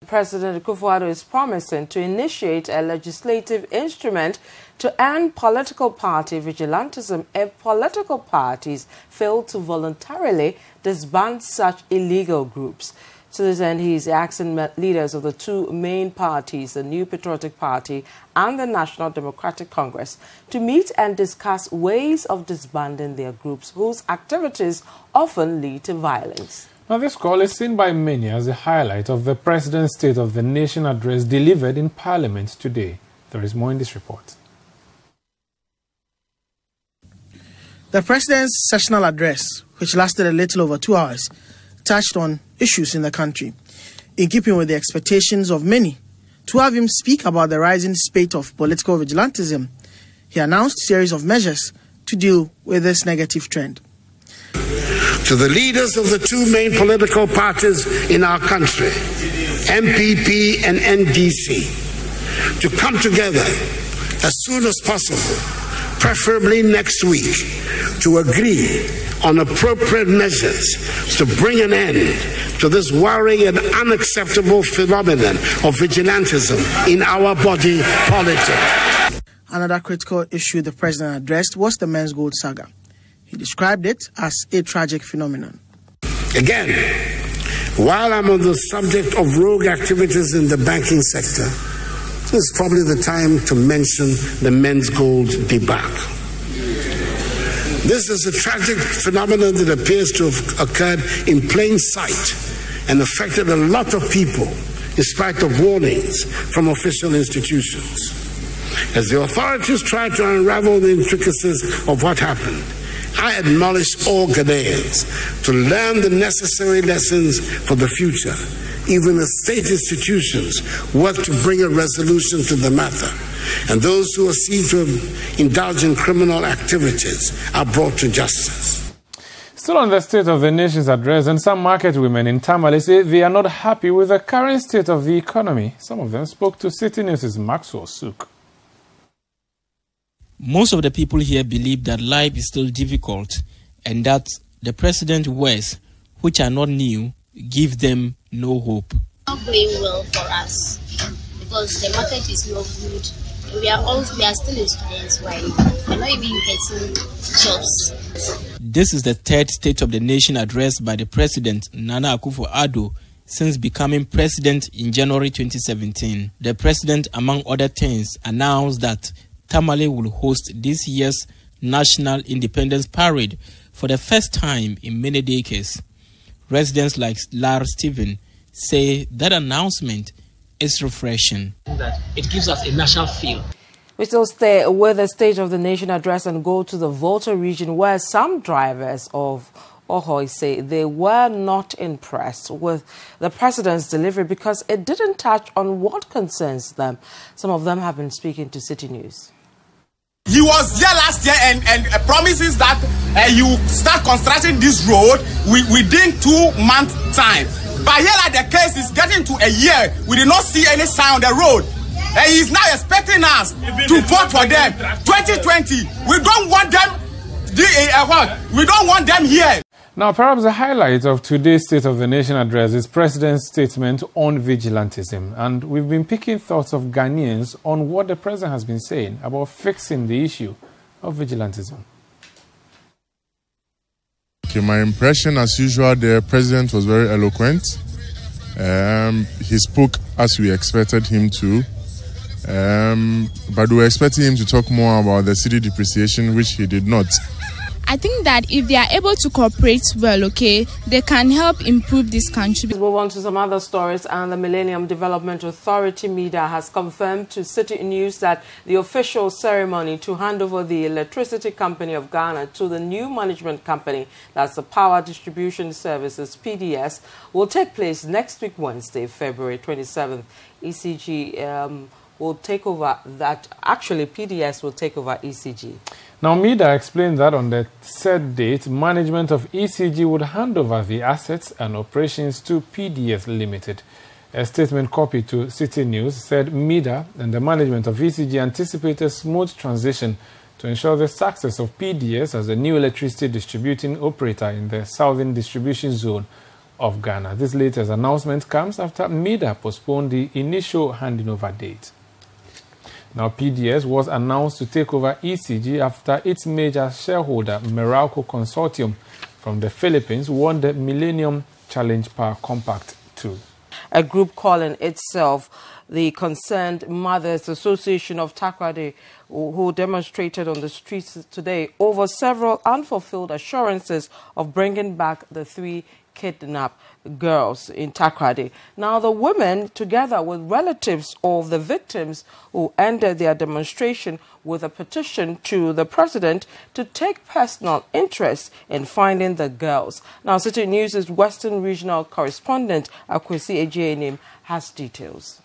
President Akufo-Addo is promising to initiate a legislative instrument to end political party vigilantism if political parties fail to voluntarily disband such illegal groups. To this end, he is asking leaders of the two main parties, the New Patriotic Party and the National Democratic Congress, to meet and discuss ways of disbanding their groups whose activities often lead to violence. Now, this call is seen by many as a highlight of the President's State of the Nation address delivered in Parliament today. There is more in this report. The President's sessional address, which lasted a little over 2 hours, touched on issues in the country, in keeping with the expectations of many. To have him speak about the rising spate of political vigilantism, he announced a series of measures to deal with this negative trend. To the leaders of the two main political parties in our country, MPP and NDC, to come together as soon as possible, preferably next week, to agree on appropriate measures to bring an end to this worrying and unacceptable phenomenon of vigilantism in our body politic. Another critical issue the President addressed was the men's gold saga. He described it as a tragic phenomenon. Again, while I'm on the subject of rogue activities in the banking sector, this is probably the time to mention the men's gold debacle. This is a tragic phenomenon that appears to have occurred in plain sight and affected a lot of people in spite of warnings from official institutions. As the authorities try to unravel the intricacies of what happened, I admonish all Ghanaians to learn the necessary lessons for the future, even as state institutions work to bring a resolution to the matter, and those who are seen to indulge in criminal activities are brought to justice. Still on the State of the Nation's address, and some market women in Tamale say they are not happy with the current state of the economy. Some of them spoke to City News' Maxwell Sook. Most of the people here believe that life is still difficult and that the president's words, which are not new, give them no hope. Not going well for us because the market is not good. We are still in students, right? We're not even getting jobs. This is the third State of the Nation address by the President, Nana Akufo-Addo, since becoming president in January 2017. The president, among other things, announced that Tamale will host this year's National Independence Parade for the first time in many decades. Residents like Lar Stephen say that announcement is refreshing. It gives us a national feel. We still stay with the State of the Nation address and go to the Volta region, where some drivers of Ohoi say they were not impressed with the president's delivery because it didn't touch on what concerns them. Some of them have been speaking to City News. He was here last year and promises that you start constructing this road within 2 months' time. But here, like the case is getting to a year, we did not see any sign on the road. And he's now expecting us to vote for them. 2020, we don't want them. We don't want them here. Now, perhaps the highlight of today's State of the Nation address is President's statement on vigilantism. And we've been picking thoughts of Ghanaians on what the President has been saying about fixing the issue of vigilantism. Okay, my impression, as usual, the President was very eloquent. He spoke as we expected him to. But we were expecting him to talk more about the cedi depreciation, which he did not. I think that if they are able to cooperate well, they can help improve this country. Let's move on to some other stories. And the Millennium Development Authority (MIDA) has confirmed to City News that the official ceremony to hand over the Electricity Company of Ghana to the new management company, that's the Power Distribution Services (PDS), will take place next week, Wednesday, February 27th. ECG will take over that. Actually, PDS will take over ECG. Now, MIDA explained that on the said date, management of ECG would hand over the assets and operations to PDS Limited. A statement copied to City News said MIDA and the management of ECG anticipate a smooth transition to ensure the success of PDS as a new electricity distributing operator in the Southern Distribution Zone of Ghana. This latest announcement comes after MEDA postponed the initial handing over date. Now, PDS was announced to take over ECG after its major shareholder, Meralco Consortium from the Philippines, won the Millennium Challenge Power Compact 2. A group calling itself the Concerned Mothers Association of Takoradi, who demonstrated on the streets today over several unfulfilled assurances of bringing back the 3 kidnapped girls in Takoradi. Now, the women, together with relatives of the victims, who ended their demonstration with a petition to the president to take personal interest in finding the girls. Now, City News' Western Regional Correspondent Akufo-Addo has details.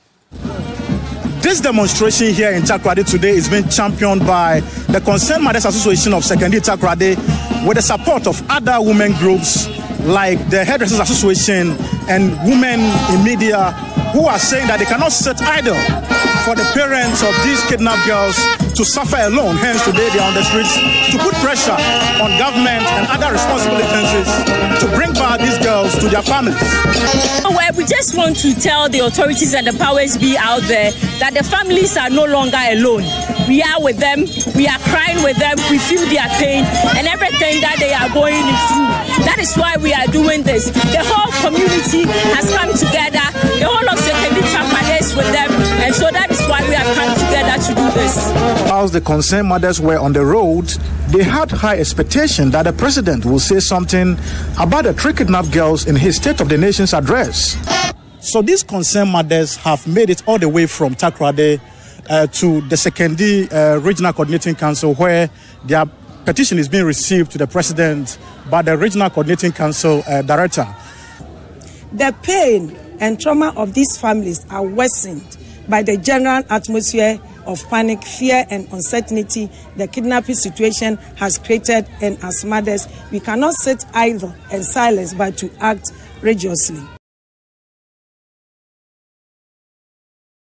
This demonstration here in Takoradi today is being championed by the Concerned Mothers Association of Secondary Takoradi with the support of other women groups like the Hairdressers Association and women in media, who are saying that they cannot sit idle for the parents of these kidnapped girls to suffer alone. Hence, today they are on the streets to put pressure on government and other responsible agencies to bring back these girls to their families. Well, we just want to tell the authorities and the powers be out there that the families are no longer alone. We are with them, we are crying with them, we feel their pain and everything that they are going through. That is why we are doing this. The whole community has come together, the whole of Secondary Takoradi is with them, and so that is why we have come together to do this. Whilst the concerned mothers were on the road, they had high expectation that the president will say something about the 3 kidnapped girls in his State of the Nation's address. So these concerned mothers have made it all the way from Takoradi to the Secondary Regional Coordinating Council, where their petition is being received to the president by the Regional Coordinating Council director. The pain and trauma of these families are worsened by the general atmosphere of panic, fear and uncertainty the kidnapping situation has created, and as mothers, we cannot sit idle and silent but to act rigorously.